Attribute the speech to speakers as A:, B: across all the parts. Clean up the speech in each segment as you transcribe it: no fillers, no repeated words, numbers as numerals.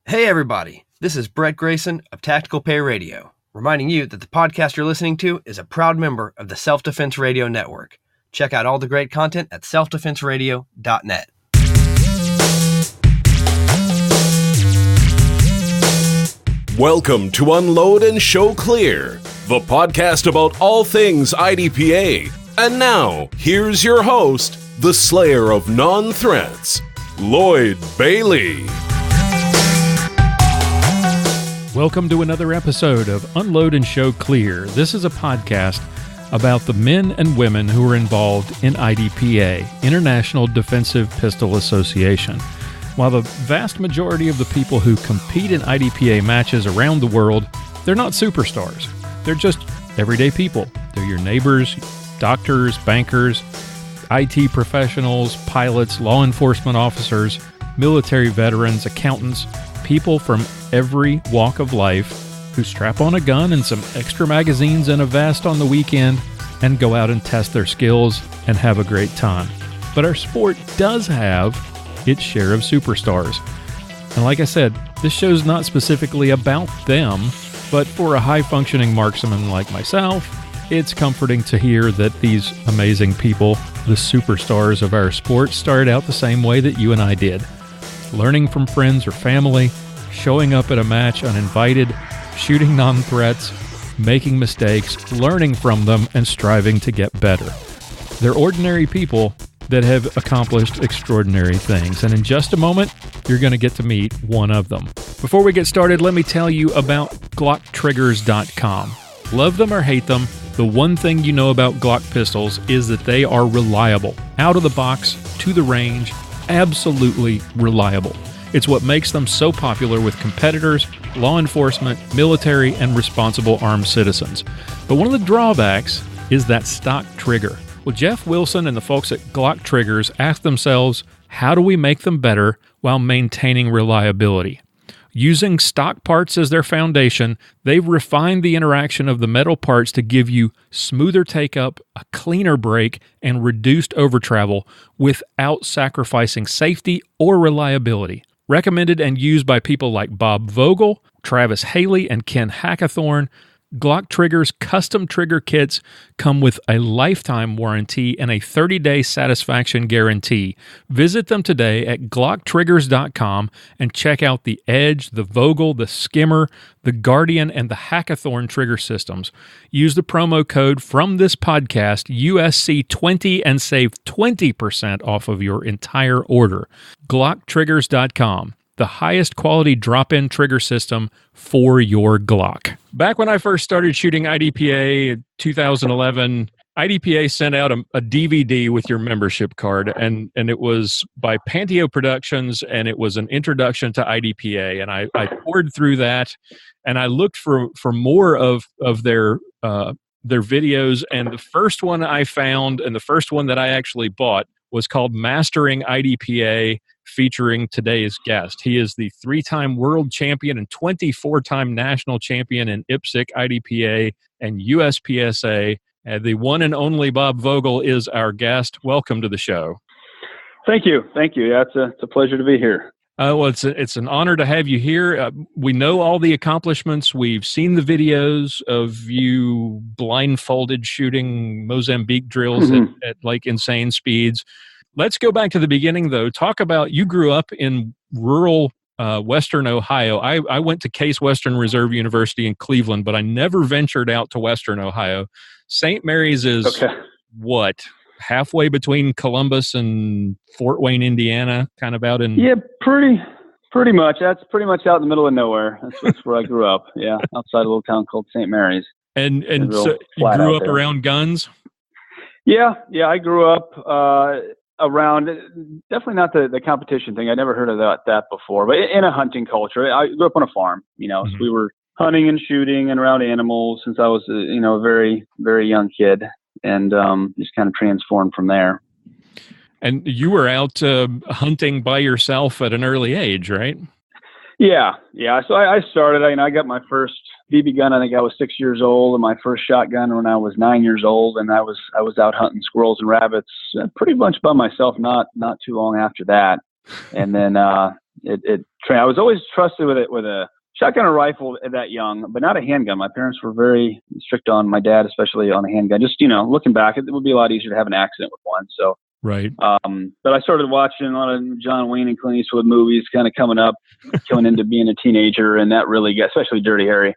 A: Hey everybody, this is Brett Grayson of Tactical Pay Radio, reminding you that the podcast you're listening to is a proud member of the Self-Defense Radio Network. Check out all the great content at selfdefenseradio.net.
B: Welcome to Unload and Show Clear, the podcast about all things IDPA. And now, here's your host, the slayer of non-threats, Lloyd Bailey.
C: Welcome to another episode of Unload and Show Clear. This is a podcast about the men and women who are involved in IDPA, International Defensive Pistol Association. While the vast majority of the people who compete in IDPA matches around the world, they're not superstars. They're just everyday people. They're your neighbors, doctors, bankers, IT professionals, pilots, law enforcement officers, military veterans, accountants, people from every walk of life who strap on a gun and some extra magazines and a vest on the weekend and go out and test their skills and have a great time. But our sport does have its share of superstars. And like I said, this show's not specifically about them, but for a high-functioning marksman like myself, it's comforting to hear that these amazing people, the superstars of our sport, started out the same way that you and I did. Learning from friends or family, showing up at a match uninvited, shooting non-threats, making mistakes, learning from them, and striving to get better. They're ordinary people that have accomplished extraordinary things, and in just a moment, you're going to get to meet one of them. Before we get started, let me tell you about GlockTriggers.com. Love them or hate them, the one thing you know about Glock pistols is that they are reliable. Out of the box, to the range, absolutely reliable. It's what makes them so popular with competitors, law enforcement, military, and responsible armed citizens. But one of the drawbacks is that stock trigger. Well, Jeff Wilson and the folks at Glock Triggers asked themselves, how do we make them better while maintaining reliability? Using stock parts as their foundation, they've refined the interaction of the metal parts to give you smoother take-up, a cleaner break, and reduced overtravel without sacrificing safety or reliability. Recommended and used by people like Bob Vogel, Travis Haley, and Ken Hackathorn, Glock Triggers custom trigger kits come with a lifetime warranty and a 30-day satisfaction guarantee. Visit them today at GlockTriggers.com and check out the Edge, the Vogel, the Skimmer, the Guardian, and the Hackathorn trigger systems. Use the promo code from this podcast, USC20, and save 20% off of your entire order. GlockTriggers.com. The highest quality drop-in trigger system for your Glock. Back when I first started shooting IDPA in 2011, IDPA sent out a DVD with your membership card, and it was by Panteo Productions, and it was an introduction to IDPA. And I poured through that, and I looked for more of their videos. And the first one I found, and the first one that I actually bought, was called Mastering IDPA, featuring today's guest. He is the 3-time world champion and 24-time national champion in IPSC, IDPA, and USPSA. The one and only Bob Vogel is our guest. Welcome to the show.
D: Thank you. Yeah, it's a pleasure to be here.
C: Well, it's an honor to have you here. We know all the accomplishments. We've seen the videos of you blindfolded shooting Mozambique drills at like insane speeds. Let's go back to the beginning, though. Talk about, you grew up in rural Western Ohio. I went to Case Western Reserve University in Cleveland, but I never ventured out to Western Ohio. St. Mary's is what? Halfway between Columbus and Fort Wayne, Indiana, kind of out in...
D: Yeah, pretty much. That's pretty much out in the middle of nowhere. That's where I grew up, yeah, outside a little town called St. Mary's.
C: And so you grew up around guns?
D: Yeah, I grew up around, definitely not the competition thing. I never heard of that before, but in a hunting culture. I grew up on a farm, so we were hunting and shooting and around animals since I was, a very, very young kid. And just kind of transformed from there.
C: And you were out hunting by yourself at an early age, right?
D: Yeah. So I started. I got my first BB gun. I think I was 6 years old, and my first shotgun when I was 9 years old. And I was out hunting squirrels and rabbits pretty much by myself. Not too long after that. And then I was always trusted with a shotgun or rifle at that young, but not a handgun. My parents were very strict on my dad, especially on a handgun. Just, looking back, it would be a lot easier to have an accident with one. So,
C: right.
D: But I started watching a lot of John Wayne and Clint Eastwood movies kind of coming into being a teenager. And that really especially Dirty Harry,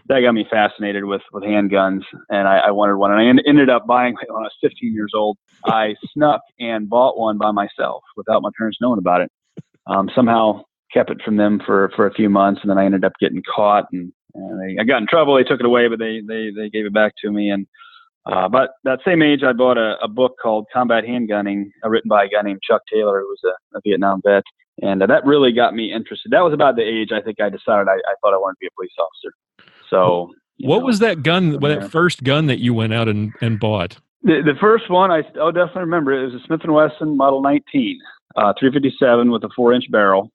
D: that got me fascinated with handguns. And I wanted one. And I ended up buying when I was 15 years old. I snuck and bought one by myself without my parents knowing about it. Somehow kept it from them for a few months, and then I ended up getting caught, and I got in trouble. They took it away, but they gave it back to me. And but that same age, I bought a book called Combat Handgunning, written by a guy named Chuck Taylor, who was a Vietnam vet, and that really got me interested. That was about the age I think I decided I thought I wanted to be a police officer. So,
C: what was that gun? That first gun that you went out and bought?
D: The first one, I'll definitely remember. It was a Smith & Wesson Model 19, 357 with a 4-inch barrel.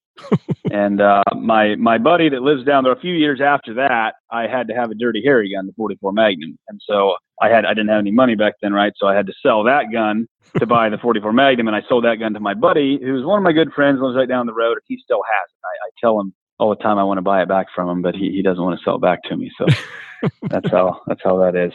D: And my buddy that lives down there, a few years after that, I had to have a Dirty Harry gun, the 44 Magnum. And so I didn't have any money back then, right? So I had to sell that gun to buy the 44 Magnum, and I sold that gun to my buddy, who's one of my good friends, lives right down the road, and he still has it. I tell him all the time I want to buy it back from him, but he doesn't want to sell it back to me. So that's how that is.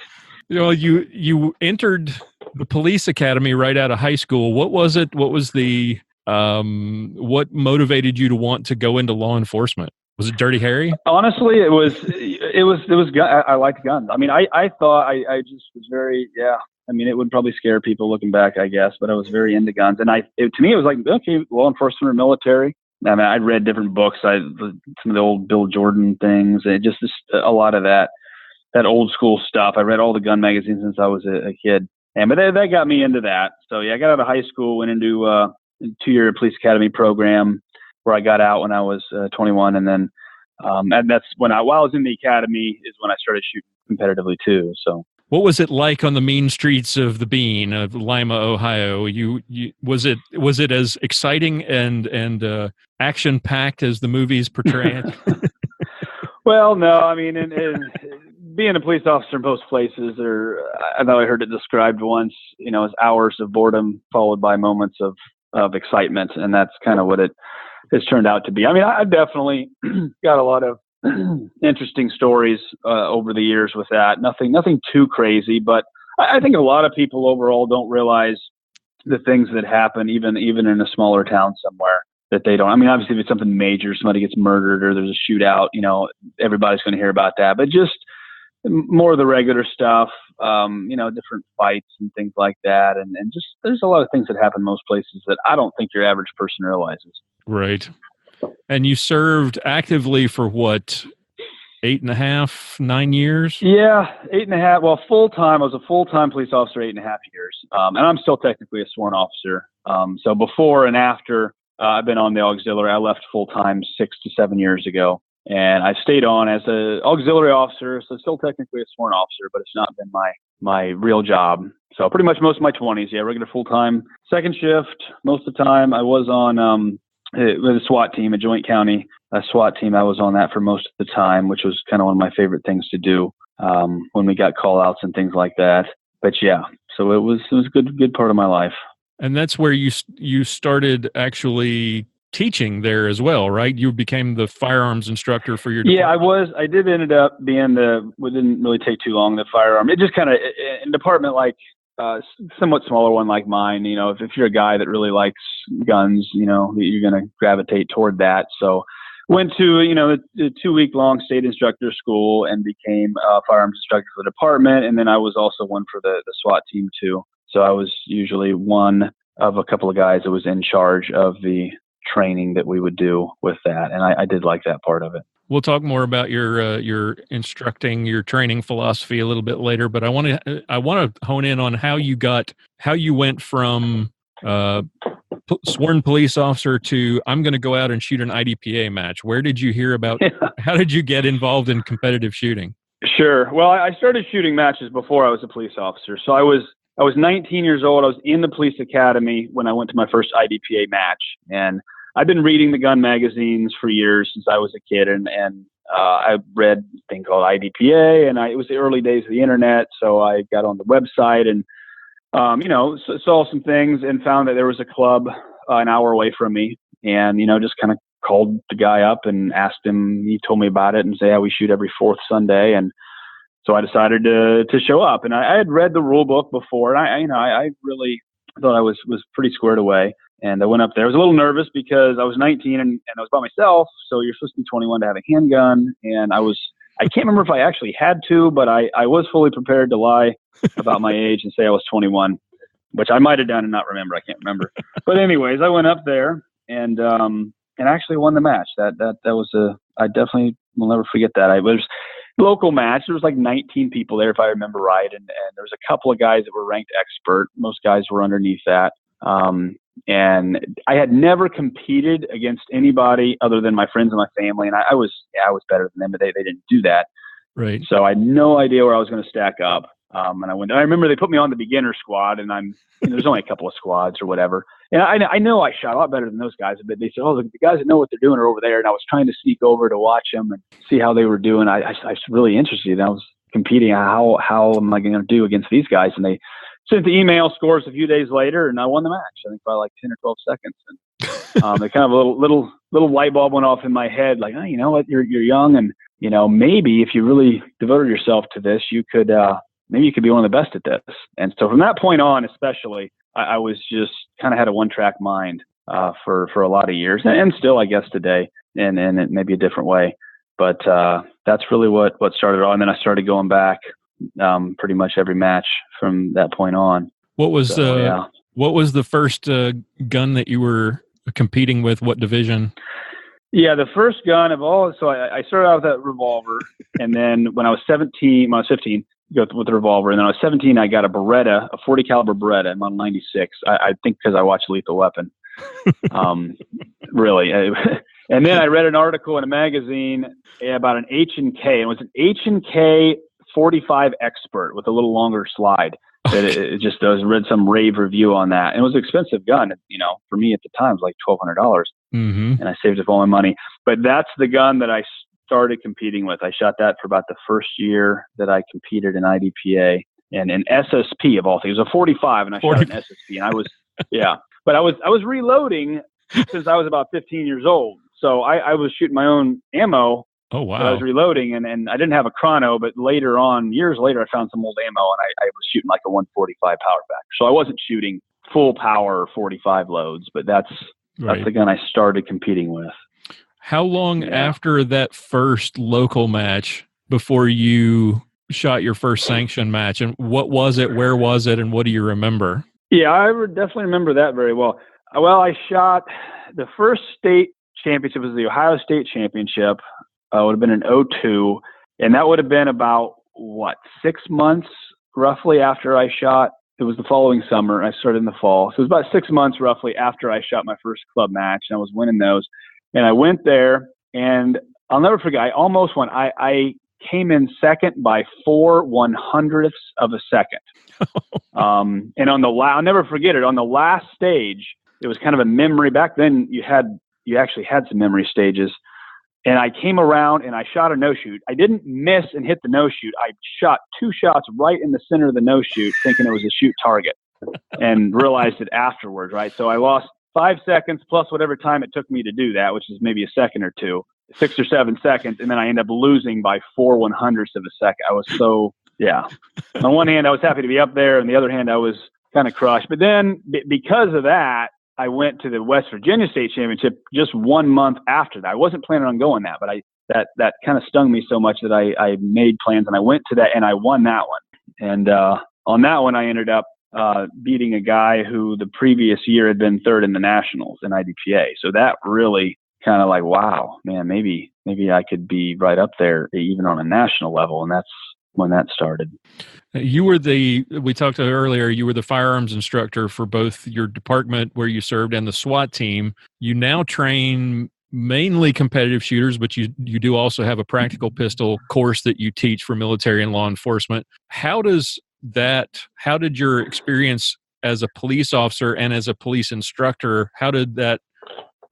C: You entered the police academy right out of high school. What was it? What was the what motivated you to want to go into law enforcement? Was it Dirty Harry?
D: Honestly, it was. I liked guns. I mean, I thought I just was very, I mean, it would probably scare people looking back, I guess, but I was very into guns. And to me, it was like, okay, law enforcement or military. I mean, I'd read different books. Some of the old Bill Jordan things, and just a lot of that old school stuff. I read all the gun magazines since I was a kid. But that got me into that. So yeah, I got out of high school, went into a 2-year police academy program where I got out when I was 21. And then, and that's while I was in the academy is when I started shooting competitively too. So
C: what was it like on the mean streets of the Bean of Lima, Ohio? Was it as exciting and action packed as the movies portray it?
D: Well, no, I mean, being a police officer in most places, I know I heard it described once, as hours of boredom followed by moments of excitement, and that's kind of what it has turned out to be. I mean, I definitely got a lot of interesting stories over the years with that. Nothing too crazy, but I think a lot of people overall don't realize the things that happen, even in a smaller town somewhere, that they don't. I mean, obviously, if it's something major, somebody gets murdered or there's a shootout, everybody's going to hear about that. But just more of the regular stuff, different fights and things like that. And just there's a lot of things that happen most places that I don't think your average person realizes. Right.
C: And you served actively for what, 8.5, 9 years?
D: Yeah, 8.5. Well, full-time. I was a full-time police officer 8.5 years. And I'm still technically a sworn officer. So before and after I've been on the auxiliary, I left full-time 6 to 7 years ago. And I stayed on as an auxiliary officer, so still technically a sworn officer, but it's not been my real job. So pretty much most of my 20s, regular full-time. Second shift, most of the time. I was on with a SWAT team, a joint county SWAT team. I was on that for most of the time, which was kind of one of my favorite things to do when we got call-outs and things like that. But yeah, so it was a good part of my life.
C: And that's where you started actually teaching there as well, right? You became the firearms instructor for your department.
D: Yeah, I did ended up being it didn't really take too long, the firearm. It just kind of, in a department like somewhat smaller one like mine, if you're a guy that really likes guns, you're going to gravitate toward that. So went to, a 2-week-long state instructor school and became a firearms instructor for the department. And then I was also one for the SWAT team too. So I was usually one of a couple of guys that was in charge of the training that we would do with that. And I did like that part of it.
C: We'll talk more about your instructing, your training philosophy a little bit later, but I want to hone in on how you went from sworn police officer to I'm going to go out and shoot an IDPA match. Where did you hear about? How did you get involved in competitive shooting?
D: Sure. Well, I started shooting matches before I was a police officer. So I was 19 years old. I was in the police academy when I went to my first IDPA match, and I've been reading the gun magazines for years since I was a kid, and I read a thing called IDPA, and it was the early days of the internet, so I got on the website and saw some things and found that there was a club an hour away from me and, just kind of called the guy up and asked him. He told me about it and said, yeah, we shoot every fourth Sunday. And so I decided to show up, and I had read the rule book before, and I really thought I was pretty squared away. And I went up there. I was a little nervous because I was 19 and I was by myself. So you're supposed to be 21 to have a handgun. And I can't remember if I actually had to, but I was fully prepared to lie about my age and say I was 21, which I might have done and not remember. I can't remember. But anyways, I went up there and actually won the match. That was I definitely will never forget that. It was a local match. There was like 19 people there, if I remember right. And there was a couple of guys that were ranked expert. Most guys were underneath that. And I had never competed against anybody other than my friends and my family. And I was better than them, but they didn't do that.
C: Right.
D: So I had no idea where I was going to stack up. And I remember they put me on the beginner squad, and there's only a couple of squads or whatever. And I know I shot a lot better than those guys, but they said, oh, the guys that know what they're doing are over there. And I was trying to sneak over to watch them and see how they were doing. I was really interested. I was competing. How am I going to do against these guys? And they sent the email scores a few days later, and I won the match. I think by like 10 or 12 seconds. And it kind of a little light bulb went off in my head, like, oh, you know what, you're young, and maybe if you really devoted yourself to this, you could maybe you could be one of the best at this. And so from that point on, especially, I was just kind of had a one-track mind for a lot of years, and still, I guess, today, and it may be a different way. But that's really what started on. And then I started going back pretty much every match from that point on.
C: What was the first gun that you were competing with? What division?
D: Yeah, the first gun of all. So I started out with that revolver, and then when I was 15, go with the revolver, and then when I was 17, I got a Beretta, a 40 caliber Beretta, I'm on 96. I think because I watched Lethal Weapon. Really. And then I read an article in a magazine about an H&K. It was an H&K 45 Expert with a little longer slide. That it just does. Read some rave review on that, and it was an expensive gun. For me at the time, it was like $1,200, and I saved up all my money. But that's the gun that I started competing with. I shot that for about the first year that I competed in IDPA, and an SSP of all things. It was a 45, and I shot an SSP, and I was But I was reloading since I was about 15 years old, so I was shooting my own ammo.
C: Oh, wow.
D: I was reloading, and I didn't have a chrono, but years later, I found some old ammo, and I was shooting like a 145 power factor. So I wasn't shooting full power 45 loads, but that's the gun I started competing with.
C: How long after that first local match before you shot your first sanctioned match? And what was it? Where was it? And what do you remember?
D: Yeah, I definitely remember that very well. Well, I shot the first state championship, was the Ohio State Championship. It would have been in 2002, and that would have been about 6 months roughly after I shot. It was the following summer. I started in the fall, so it was about 6 months roughly after I shot my first club match, and I was winning those. And I went there, and I'll never forget. I almost won. I came in second by 4/100ths of a second. And I'll never forget it. On the last stage, it was kind of a memory. Back then, you actually had some memory stages. And I came around and I shot a no-shoot. I didn't miss and hit the no-shoot. I shot 2 shots right in the center of the no-shoot, thinking it was a shoot target, and realized it afterwards, right? So I lost 5 seconds plus whatever time it took me to do that, which is maybe a second or two, 6 or 7 seconds, and then I ended up losing by 4/100ths of a second. I was so, On one hand, I was happy to be up there, and the other hand, I was kind of crushed. But then because of that, I went to the West Virginia State Championship just 1 month after that. I wasn't planning on going that, but that kind of stung me so much that I made plans, and I went to that, and I won that one. And on that one, I ended up beating a guy who the previous year had been third in the nationals in IDPA. So that really kind of like, wow, man, maybe I could be right up there even on a national level. And that's when that started.
C: You were we talked earlier, you were the firearms instructor for both your department where you served and the SWAT team. You now train mainly competitive shooters, but you do also have a practical pistol course that you teach for military and law enforcement. How did your experience as a police officer and as a police instructor, how did that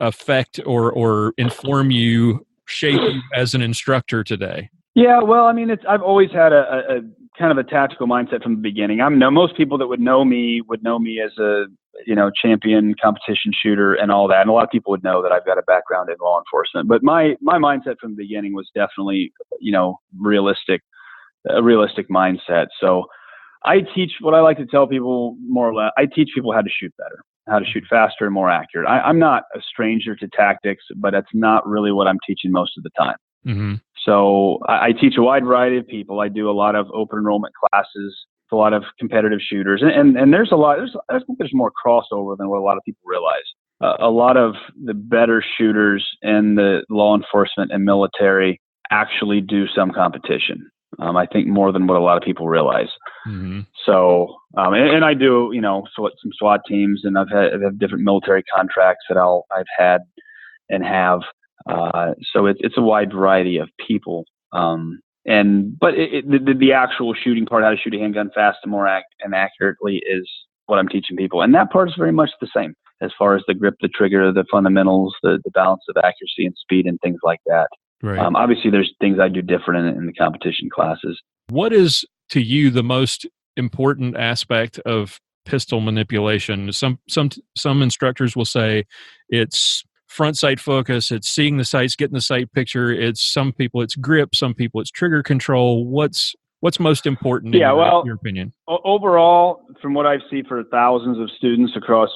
C: affect or inform you, shape you as an instructor today?
D: Yeah, well, I mean, I've always had a kind of a tactical mindset from the beginning. Most people that would know me as a champion competition shooter and all that. And a lot of people would know that I've got a background in law enforcement, but my mindset from the beginning was definitely, a realistic mindset. So I teach what I like to tell people more or less. I teach people how to shoot better, how to shoot faster and more accurate. I'm not a stranger to tactics, but that's not really what I'm teaching most of the time.
C: Mm-hmm.
D: So I teach a wide variety of people. I do a lot of open enrollment classes, a lot of competitive shooters, and there's a lot. I think there's more crossover than what a lot of people realize. A lot of the better shooters in the law enforcement and military actually do some competition. I think more than what a lot of people realize.
C: Mm-hmm.
D: So, and I do, some SWAT teams, and I've had different military contracts that I've had and have. So it's a wide variety of people. But the actual shooting part, how to shoot a handgun fast and more and accurately, is what I'm teaching people. And that part is very much the same as far as the grip, the trigger, the fundamentals, the balance of accuracy and speed and things like that.
C: Right.
D: Obviously, there's things I do different in the competition classes.
C: What is, to you, the most important aspect of pistol manipulation? Some instructors will say it's front sight focus, it's seeing the sights, getting the sight picture. Some people it's grip, some people it's trigger control. What's most important in your opinion?
D: Overall, from what I've seen for thousands of students across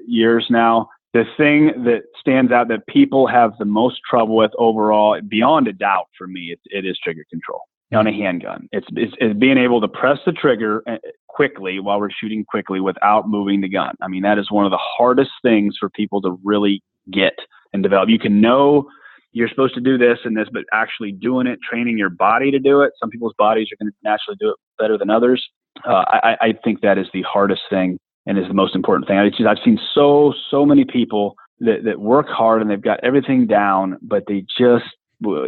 D: years now, the thing that stands out that people have the most trouble with overall, beyond a doubt for me, it is trigger control on a handgun. It's being able to press the trigger quickly while we're shooting quickly without moving the gun. I mean, that is one of the hardest things for people to really get and develop. You can know you're supposed to do this and this, but actually doing it, training your body to do it. Some people's bodies are going to naturally do it better than others. I think that is the hardest thing and is the most important thing. I've seen so many people that work hard and they've got everything down, but they just,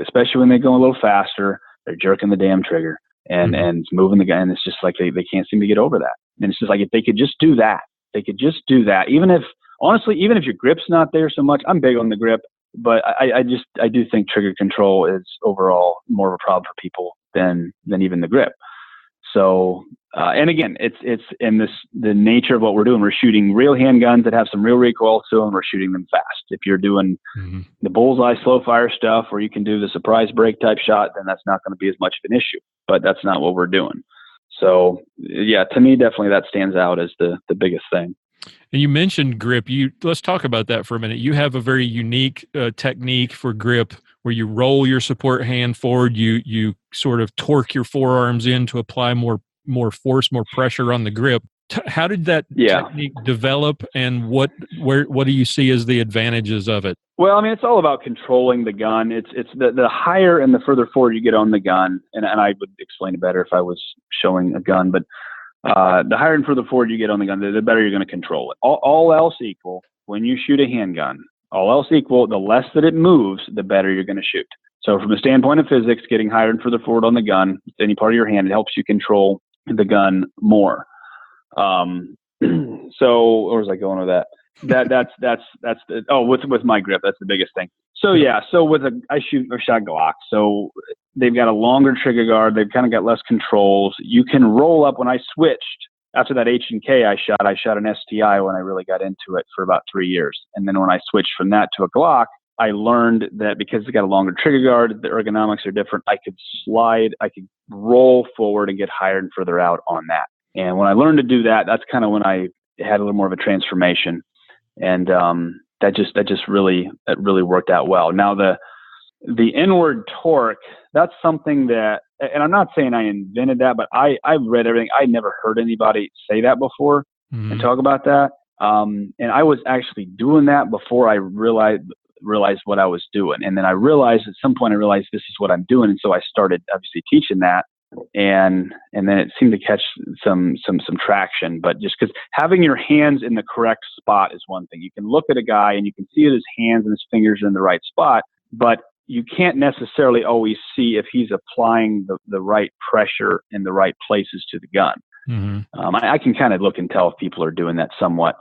D: especially when they go a little faster, they're jerking the damn trigger and moving the gun. And it's just like they can't seem to get over that. And it's just like, if they could just do that, even if your grip's not there so much. I'm big on the grip, but I do think trigger control is overall more of a problem for people than even the grip. So, and again, it's in the nature of what we're doing. We're shooting real handguns that have some real recoil to them. We're shooting them fast. If you're doing the bullseye slow fire stuff where you can do the surprise break type shot, then that's not going to be as much of an issue, but that's not what we're doing. So yeah, to me, definitely that stands out as the biggest thing.
C: And you mentioned grip. Let's talk about that for a minute. You have a very unique technique for grip where you roll your support hand forward. You sort of torque your forearms in to apply more force, more pressure on the grip. How did that technique develop, and what do you see as the advantages of it?
D: Well, I mean, it's all about controlling the gun. It's the higher and the further forward you get on the gun, and I would explain it better if I was showing a gun, but the higher and further forward you get on the gun, the better you're going to control it. All else equal, when you shoot a handgun, all else equal, the less that it moves, the better you're going to shoot. So from a standpoint of physics, getting higher and further forward on the gun, any part of your hand, it helps you control the gun more. So where was I going with that? With my grip, that's the biggest thing. So yeah, I shoot a shot Glock. So they've got a longer trigger guard. They've kind of got less controls. You can roll up. When I switched after that H&K I shot an STI when I really got into it for about 3 years. And then when I switched from that to a Glock, I learned that because it's got a longer trigger guard, the ergonomics are different. I could roll forward and get higher and further out on that. And when I learned to do that, that's kind of when I had a little more of a transformation. And that really worked out well. Now the inward torque, that's something that, and I'm not saying I invented that, but I've read everything. I never heard anybody say that before and talk about that. And I was actually doing that before I realized what I was doing. And then I realized at some point, this is what I'm doing. And so I started obviously teaching that. And then it seemed to catch some traction, but just because having your hands in the correct spot is one thing. You can look at a guy and you can see that his hands and his fingers are in the right spot, but you can't necessarily always see if he's applying the right pressure in the right places to the gun. Mm-hmm. I can kind of look and tell if people are doing that somewhat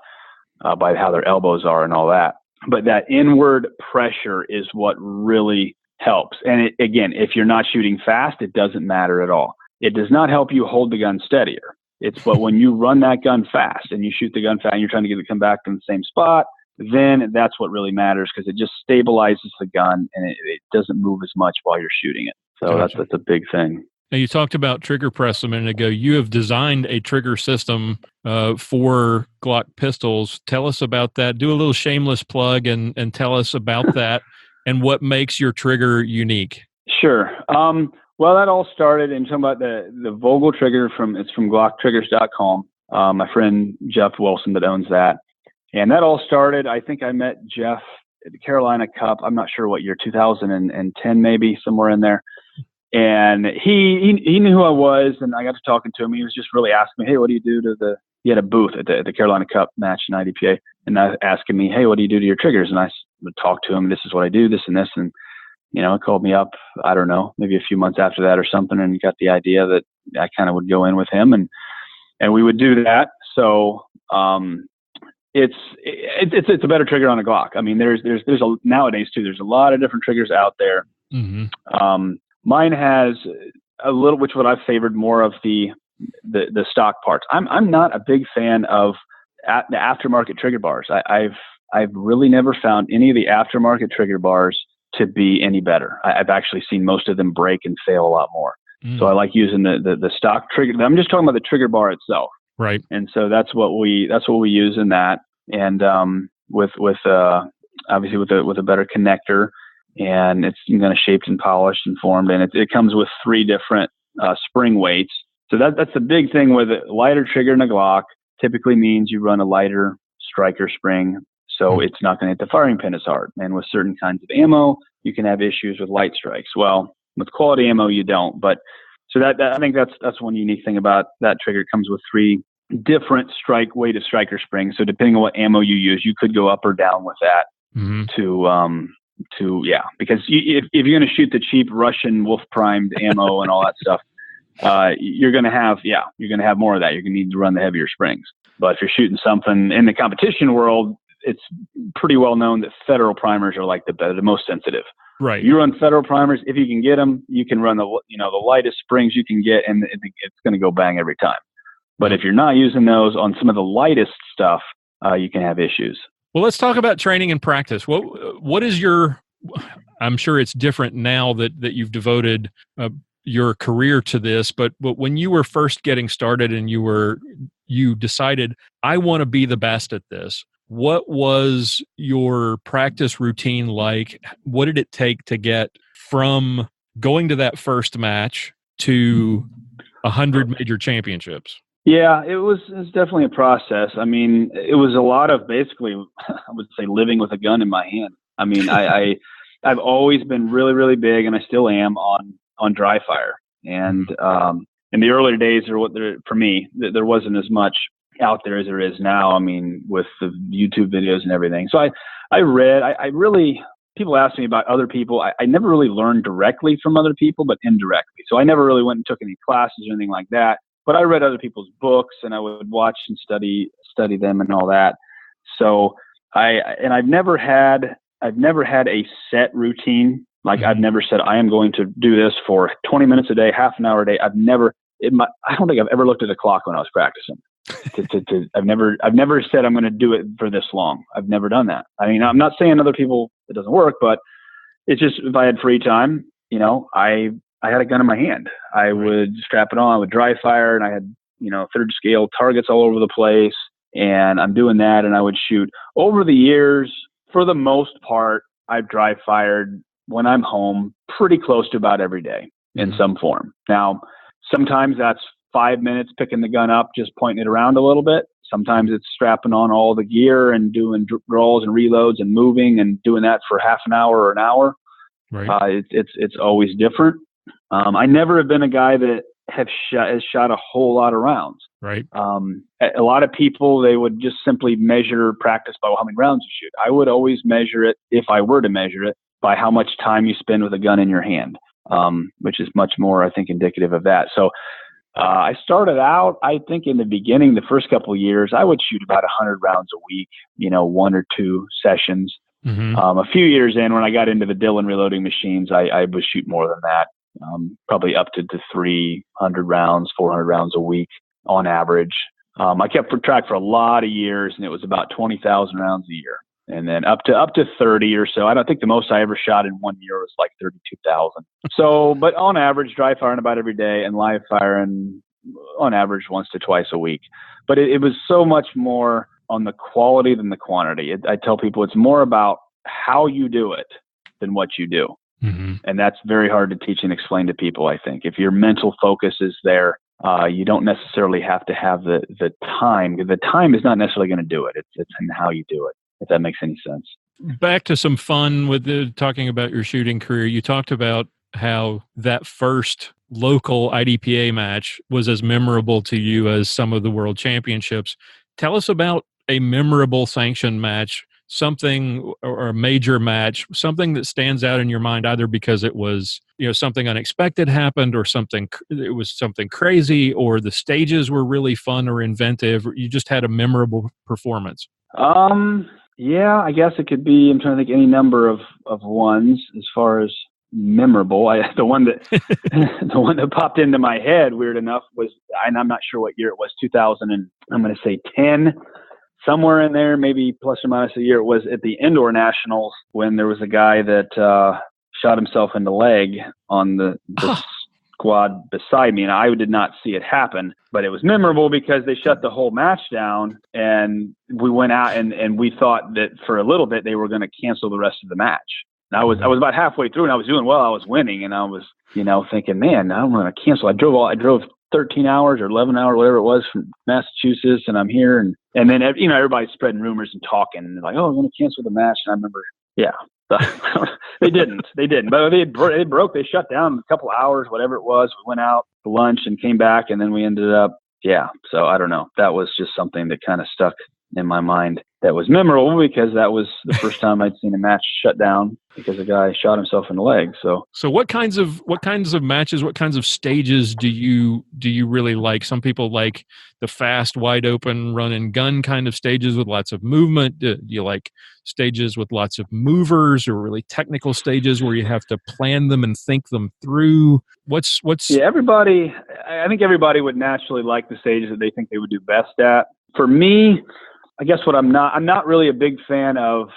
D: by how their elbows are and all that. But that inward pressure is what really helps. And again, if you're not shooting fast, it doesn't matter at all. It does not help you hold the gun steadier. But when you run that gun fast and you shoot the gun fast and you're trying to get it to come back in the same spot, then that's what really matters, because it just stabilizes the gun and it doesn't move as much while you're shooting it. So
C: Gotcha.
D: that's a big thing.
C: Now, you talked about trigger press a minute ago. You have designed a trigger system for Glock pistols. Tell us about that. Do a little shameless plug and tell us about that and what makes your trigger unique.
D: Sure. Well, that all started in talking about the Vogel trigger it's from GlockTriggers.com. My friend Jeff Wilson that owns that. And that all started, I think I met Jeff at the Carolina Cup. I'm not sure what year, 2010 maybe, somewhere in there. And he knew who I was, and I got to talking to him. He was just really asking me, hey, what do you do to he had a booth at the Carolina Cup match in IDPA. And I was asking me, hey, what do you do to your triggers? And I would talk to him, this is what I do, this and this. And, he called me up, I don't know, maybe a few months after that or something, and got the idea that I kind of would go in with him and we would do that. So, it's a better trigger on a Glock. I mean, there's nowadays too, there's a lot of different triggers out there. Mm-hmm. Mine has a little, which what I've favored more of the stock parts. I'm not a big fan of the aftermarket trigger bars. I've really never found any of the aftermarket trigger bars to be any better. I've actually seen most of them break and fail a lot more. So I like using the stock trigger. I'm just talking about the trigger bar itself.
C: Right.
D: And so that's what we use in that. And with obviously with a better connector, and it's kind of shaped and polished and formed, and it comes with 3 different spring weights. So that's the big thing with a lighter trigger in a Glock. Typically means you run a lighter striker spring, so it's not going to hit the firing pin as hard. And with certain kinds of ammo, you can have issues with light strikes. Well, with quality ammo, you don't. But so that I think that's one unique thing about that trigger. It comes with 3 different weighted striker springs. So depending on what ammo you use, you could go up or down with that because if you're going to shoot the cheap Russian wolf primed ammo and all that stuff, you're going to have more of that. You're going to need to run the heavier springs. But if you're shooting something in the competition world, it's pretty well known that federal primers are like the most sensitive.
C: Right.
D: You run federal primers, if you can get them, you can run the lightest springs you can get, and it's going to go bang every time. But if you're not using those on some of the lightest stuff, you can have issues.
C: Well, let's talk about training and practice. What is I'm sure it's different now that you've devoted your career to this, but when you were first getting started and you decided, I want to be the best at this, what was your practice routine like? What did it take to get from going to that first match to 100 major championships?
D: Yeah, it was definitely a process. I mean, it was a lot of basically, I would say, living with a gun in my hand. I mean, I've always been really, really big, and I still am on dry fire. And in the earlier days, for me, there wasn't as much out there as there is now. I mean, with the YouTube videos and everything. So I read. People ask me about other people. I never really learned directly from other people, but indirectly. So I never really went and took any classes or anything like that. But I read other people's books, and I would watch and study them and all that. So I've never had a set routine. Like I've never said I am going to do this for 20 minutes a day, half an hour a day. I don't think I've ever looked at a clock when I was practicing. I've never said I'm going to do it for this long. I've never done that. I mean, I'm not saying other people it doesn't work, but it's just if I had free time, I had a gun in my hand. I would strap it on. I would dry fire, and I had, third scale targets all over the place. And I'm doing that, and I would shoot. Over the years, for the most part, I've dry fired when I'm home pretty close to about every day in some form. Now, sometimes that's 5 minutes picking the gun up, just pointing it around a little bit. Sometimes it's strapping on all the gear and doing draws and reloads and moving and doing that for half an hour or an hour. Right. It's always different. I never have been a guy that has shot a whole lot of rounds.
C: Right.
D: A lot of people, they would just simply measure practice by how many rounds you shoot. I would always measure it, if I were to measure it, by how much time you spend with a gun in your hand, which is much more, I think, indicative of that. So I started out, I think in the beginning, the first couple of years, I would shoot about 100 rounds a week, 1 or 2 sessions. A few years in, when I got into the Dillon reloading machines, I would shoot more than that. Probably up to 300 rounds, 400 rounds a week. on average. I kept track for a lot of years, and it was about 20,000 rounds a year. And then up to 30 or so. I don't think the most I ever shot in 1 year was like 32,000. So, but on average, dry firing about every day and live firing on average once to twice a week. But it was so much more on the quality than the quantity. I tell people it's more about how you do it than what you do.
C: Mm-hmm.
D: And that's very hard to teach and explain to people, I think. If your mental focus is there, you don't necessarily have to have the time. The time is not necessarily going to do it. It's in how you do it, if that makes any sense.
C: Back to some fun with talking about your shooting career. You talked about how that first local IDPA match was as memorable to you as some of the world championships. Tell us about a memorable sanctioned match, something or a major match, something that stands out in your mind, either because it was, something unexpected happened, or it was something crazy, or the stages were really fun or inventive, or you just had a memorable performance.
D: Yeah, I guess it could be, I'm trying to think any number of ones as far as memorable. The one that popped into my head, weird enough, was, and I'm not sure what year it was, 2000 and I'm going to say 10, somewhere in there, maybe plus or minus a year. It was at the indoor nationals when there was a guy that shot himself in the leg on the squad beside me, and I did not see it happen, but it was memorable because they shut the whole match down, and we went out and we thought that for a little bit they were going to cancel the rest of the match. And I was about halfway through, and I was doing well. I was winning, and I was, thinking, man, I'm going to cancel. I drove 13 hours or 11 hours, whatever it was, from Massachusetts, and I'm here, and then everybody's spreading rumors and talking, and they're like, oh, we're going to cancel the match. And I remember, they didn't, but they broke. They shut down a couple hours, whatever it was. We went out to lunch and came back, and then we ended up, So I don't know. That was just something that kind of stuck in my mind. That was memorable because that was the first time I'd seen a match shut down because a guy shot himself in the leg. So
C: what kinds of matches, what kinds of stages do you really like? Some people like the fast, wide open run and gun kind of stages with lots of movement. Do you like stages with lots of movers, or really technical stages where you have to plan them and think them through? What's
D: everybody, I think everybody would naturally like the stages that they think they would do best at. For me, I guess I'm not really a big fan of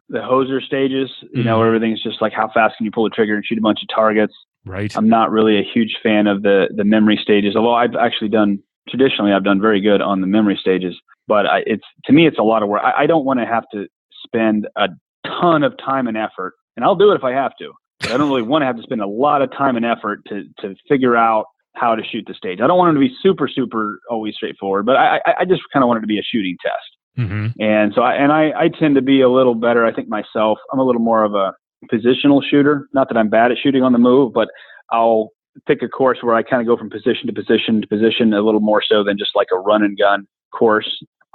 D: the hoser stages, where everything's just like how fast can you pull the trigger and shoot a bunch of targets.
C: Right.
D: I'm not really a huge fan of the memory stages, although I've done very good on the memory stages, but to me, it's a lot of work. I don't want to have to spend a ton of time and effort, and I'll do it if I have to, but I don't really want to have to spend a lot of time and effort to figure out how to shoot the stage. I don't want it to be super, super always straightforward, but I just kind of want it to be a shooting test.
C: Mm-hmm.
D: And so I tend to be a little better. I think myself, I'm a little more of a positional shooter. Not that I'm bad at shooting on the move, but I'll pick a course where I kind of go from position to position to position a little more so than just like a run and gun course.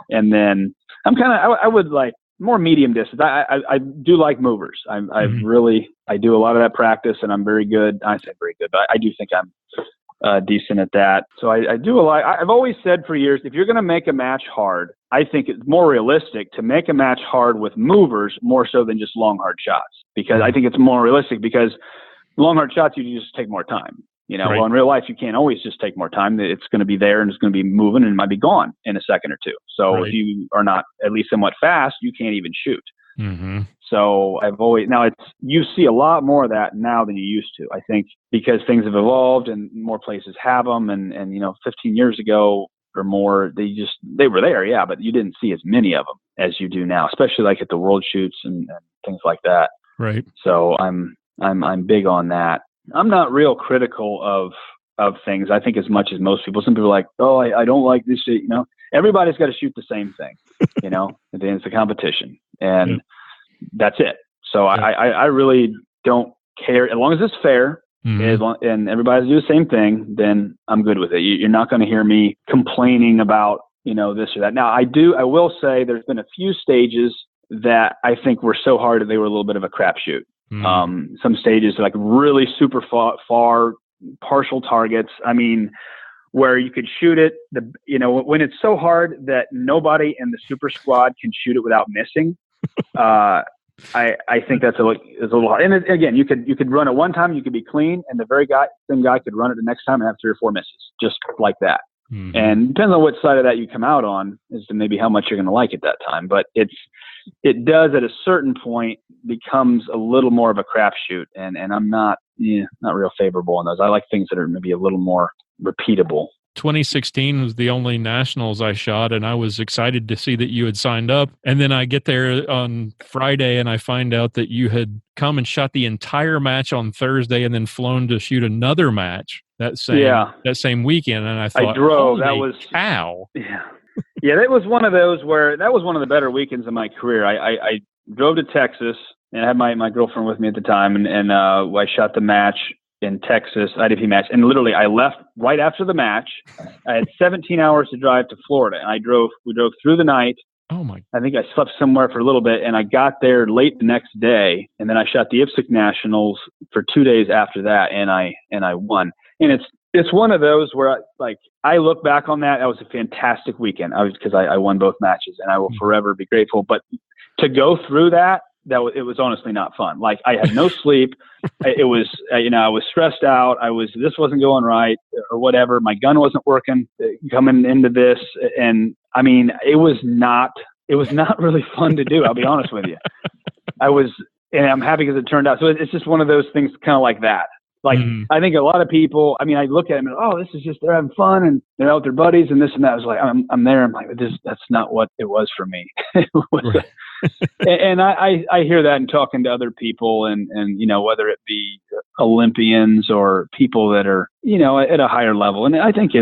D: And then I would like more medium distance. I do like movers. I do a lot of that practice, and I'm very good. I say very good, but I do think I'm decent at that. So I do a lot. I've always said for years, if you're going to make a match hard, I think it's more realistic to make a match hard with movers more so than just long, hard shots, because I think it's more realistic because long, hard shots, you just take more time.
C: Right.
D: Well, in real life, you can't always just take more time. It's going to be there and it's going to be moving and it might be gone in a second or two. So
C: Right.
D: if you are not at least somewhat fast, you can't even shoot.
C: Mm-hmm.
D: So you see a lot more of that now than you used to, I think, because things have evolved and more places have them. And 15 years ago or more, they were there. Yeah. But you didn't see as many of them as you do now, especially like at the world shoots and things like that.
C: Right.
D: So I'm big on that. I'm not real critical of things, I think, as much as most people. Some people are like, oh, I don't like this shit. Everybody's got to shoot the same thing, and then it's a competition, and that's it. So I really don't care. As long as it's fair, and everybody do the same thing, then I'm good with it. You're not going to hear me complaining about, this or that. Now, I will say there's been a few stages that I think were so hard that they were a little bit of a crapshoot. Some stages like really super far partial targets. I mean, where you could shoot it, when it's so hard that nobody in the super squad can shoot it without missing. I think that's a little hard. And again, you could run it one time, you could be clean, and the same guy could run it the next time and have 3 or 4 misses, just like that. Mm-hmm. And it depends on which side of that you come out on as to maybe how much you're going to like it that time. But it does at a certain point becomes a little more of a crapshoot, and I'm not real favorable on those. I like things that are maybe a little more repeatable.
C: 2016 was the only nationals I shot, and I was excited to see that you had signed up. And then I get there on Friday and I find out that you had come and shot the entire match on Thursday and then flown to shoot another match that same weekend. And I thought,
D: I drove.
C: Holy
D: that was
C: cow.
D: Yeah, that was one of those where that was one of the better weekends of my career. I drove to Texas and I had my girlfriend with me at the time, and I shot the match in Texas, IDP match. And literally I left right after the match. I had 17 hours to drive to Florida, and we drove through the night.
C: Oh my!
D: I think I slept somewhere for a little bit, and I got there late the next day, and then I shot the IPSC Nationals for 2 days after that, and I won. And it's one of those where I look back on that. That was a fantastic weekend. Because I won both matches, and I will forever be grateful. But to go through that it was honestly not fun. Like, I had no sleep. It was, I was stressed out. This wasn't going right or whatever. My gun wasn't working coming into this. And I mean, it was not really fun to do. I'll be honest with you. And I'm happy because it turned out. So it's just one of those things kind of like that. Like, I think a lot of people, I mean, I look at them and, oh, this is just, they're having fun and they're out with their buddies and this and that. I was like, I'm there. I'm like, that's not what it was for me.
C: Right.
D: And I hear that in talking to other people and, whether it be Olympians or people that are, at a higher level. And I think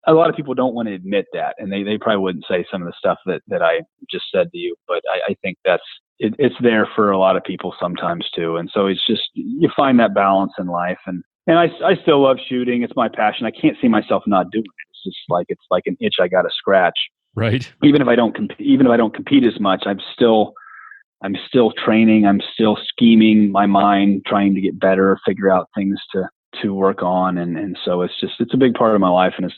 D: a lot of people don't want to admit that. And they probably wouldn't say some of the stuff that I just said to you, but I think it's there for a lot of people sometimes too. And so it's just, you find that balance in life. And I still love shooting. It's my passion. I can't see myself not doing it. It's just like an itch I got to scratch.
C: Right.
D: Even if I don't compete as much, I'm still training. I'm still scheming my mind, trying to get better, figure out things to work on. And so it's a big part of my life, and it's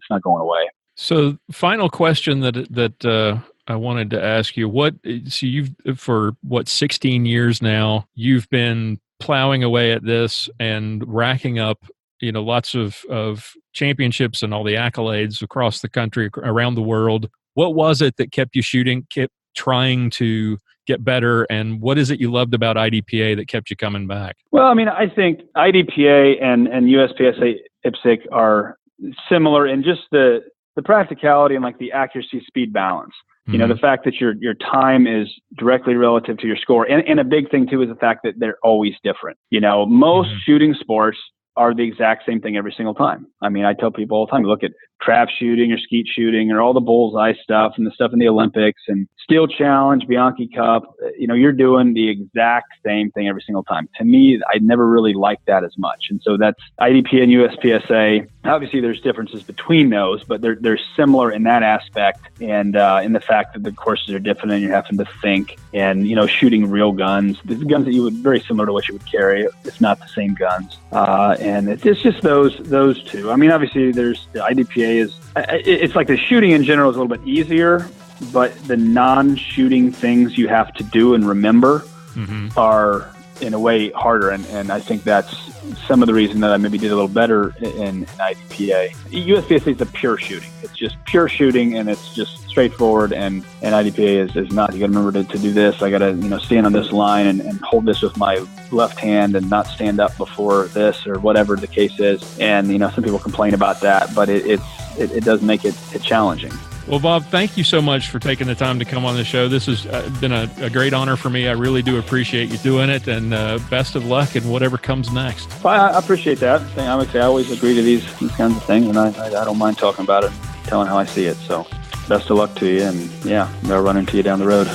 D: not going away.
C: So final question that I wanted to ask you, you've, for 16 years now, you've been plowing away at this and racking up, lots of championships and all the accolades across the country, around the world. What was it that kept you shooting, kept trying to get better, and what is it you loved about IDPA that kept you coming back? Well,
D: I mean, I think IDPA and USPSA IPSC are similar in just the practicality and like the accuracy speed balance. The fact that your time is directly relative to your score. And a big thing too is the fact that they're always different. Most shooting sports are the exact same thing every single time. I mean, I tell people all the time, look at trap shooting or skeet shooting or all the bullseye stuff and the stuff in the Olympics and Steel Challenge, Bianchi Cup, you're doing the exact same thing every single time. To me, I never really liked that as much. And so that's IDPA and USPSA. Obviously, there's differences between those, but they're similar in that aspect, and in the fact that the courses are different and you're having to think and, shooting real guns. The guns that you would, very similar to what you would carry. It's not the same guns. And it's just those two. I mean, obviously, there's the IDPA it's like the shooting in general is a little bit easier, but the non-shooting things you have to do and remember are in a way harder. And I think that's some of the reason that I maybe did a little better in IDPA. USPSA is a pure shooting. It's just pure shooting, and it's just straightforward. And IDPA is not. You got to remember to do this. I got to stand on this line and hold this with my left hand and not stand up before this or whatever the case is. And some people complain about that, but it does make it challenging. Well, Bob, thank you so much for taking the time to come on the show. This has been a great honor for me. I really do appreciate you doing it, and best of luck in whatever comes next. Well, I appreciate that. I always agree to these kinds of things, and I don't mind talking about it, telling how I see it. So best of luck to you, and I'll run into you down the road.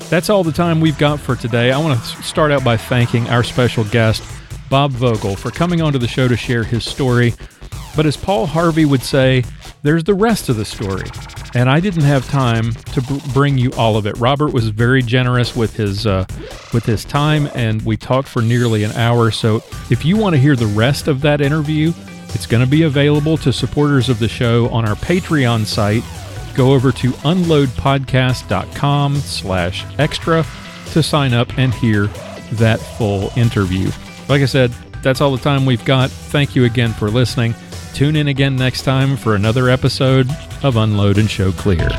D: That's all the time we've got for today. I want to start out by thanking our special guest, Bob Vogel, for coming onto the show to share his story. But as Paul Harvey would say, there's the rest of the story. And I didn't have time to bring you all of it. Robert was very generous with his time, and we talked for nearly an hour. So if you want to hear the rest of that interview, it's going to be available to supporters of the show on our Patreon site. Go over to unloadpodcast.com/extra to sign up and hear that full interview. Like I said,
C: that's all the time we've got. Thank you again for listening. Tune in again next time for another episode of Unload and Show Clear.